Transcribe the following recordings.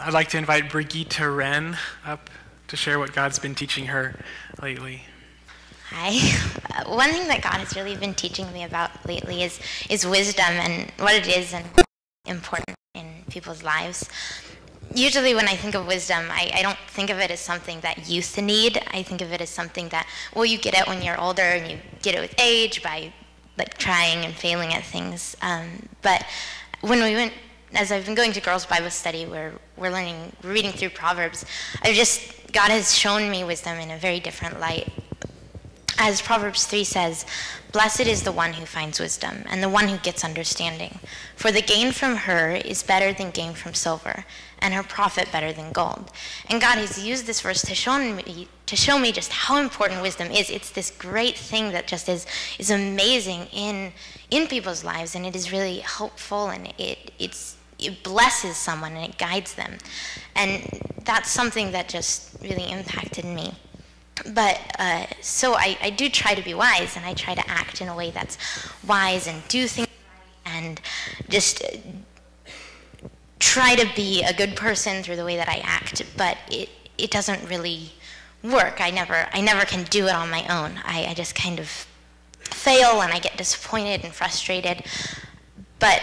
I'd like to invite Brigitta up to share what God's been teaching her lately. Hi. One thing that God has really been teaching me about lately is wisdom and what it is and important in people's lives. Usually when I think of wisdom, I don't think of it as something that youth need. I think of it as something that, well, you get it when you're older and you get it with age by like trying and failing at things. But when we went, as I've been going to girls' Bible study, we're reading through Proverbs, God has shown me wisdom in a very different light. As Proverbs 3 says, "Blessed is the one who finds wisdom, and the one who gets understanding. For the gain from her is better than gain from silver, and her profit better than gold." And God has used this verse to show me just how important wisdom is. It's this great thing that just is amazing in people's lives, and it is really helpful, and it blesses someone, and it guides them. And that's something that just really impacted me. But so I do try to be wise, and I try to act in a way that's wise and do things right and just try to be a good person through the way that I act. But it doesn't really work. I never can do it on my own. I just kind of fail, and I get disappointed and frustrated. But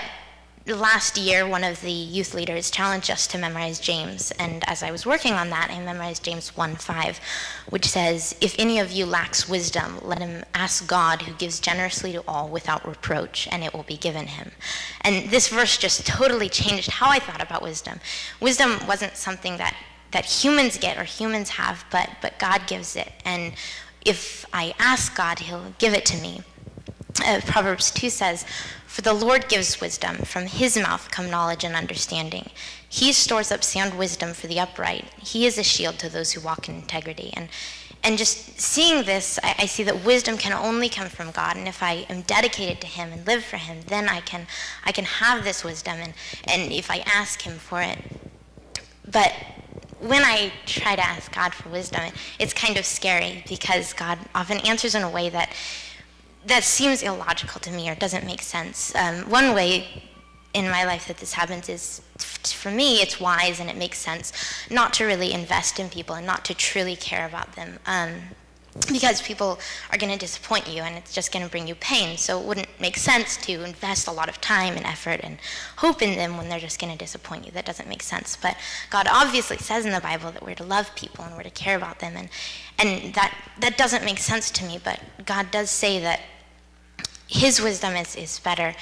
last year, one of the youth leaders challenged us to memorize James, and as I was working on that, I memorized James 1:5, which says, "If any of you lacks wisdom, let him ask God, who gives generously to all without reproach, and it will be given him." And this verse just totally changed how I thought about wisdom. Wisdom wasn't something that humans get or humans have, but God gives it, and if I ask God, he'll give it to me. Proverbs 2 says, "For the Lord gives wisdom, from his mouth come knowledge and understanding. He stores up sound wisdom for the upright. He is a shield to those who walk in integrity." And just seeing this, I see that wisdom can only come from God, and if I am dedicated to him and live for him, then I can have this wisdom, and if I ask him for it. But when I try to ask God for wisdom, it's kind of scary, because God often answers in a way that seems illogical to me or doesn't make sense. One way in my life that this happens is, for me, it's wise and it makes sense not to really invest in people and not to truly care about them, because people are going to disappoint you and it's just going to bring you pain. So it wouldn't make sense to invest a lot of time and effort and hope in them when they're just going to disappoint you. That doesn't make sense. But God obviously says in the Bible that we're to love people and we're to care about them, and that doesn't make sense to me, but God does say that his wisdom is better,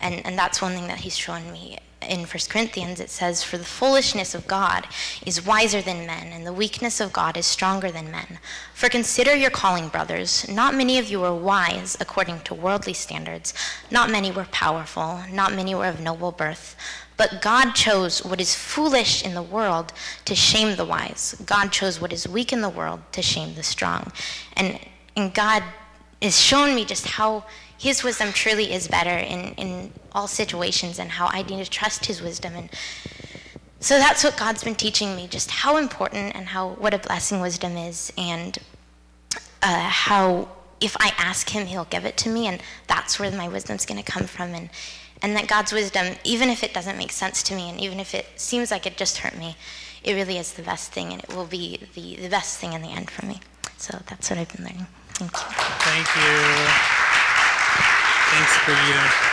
and that's one thing that he's shown me. In 1 Corinthians, it says, "For the foolishness of God is wiser than men, and the weakness of God is stronger than men. For consider your calling, brothers. Not many of you were wise according to worldly standards. Not many were powerful. Not many were of noble birth. But God chose what is foolish in the world to shame the wise. God chose what is weak in the world to shame the strong." And God has shown me just how his wisdom truly is better in all situations, and how I need to trust his wisdom. And so that's what God's been teaching me, just how important and what a blessing wisdom is, and how if I ask him, he'll give it to me, and that's where my wisdom's going to come from. And that God's wisdom, even if it doesn't make sense to me, and even if it seems like it just hurt me, it really is the best thing, and it will be the best thing in the end for me. So that's what I've been learning. Thank you. Thank you. Thanks, Brigitta.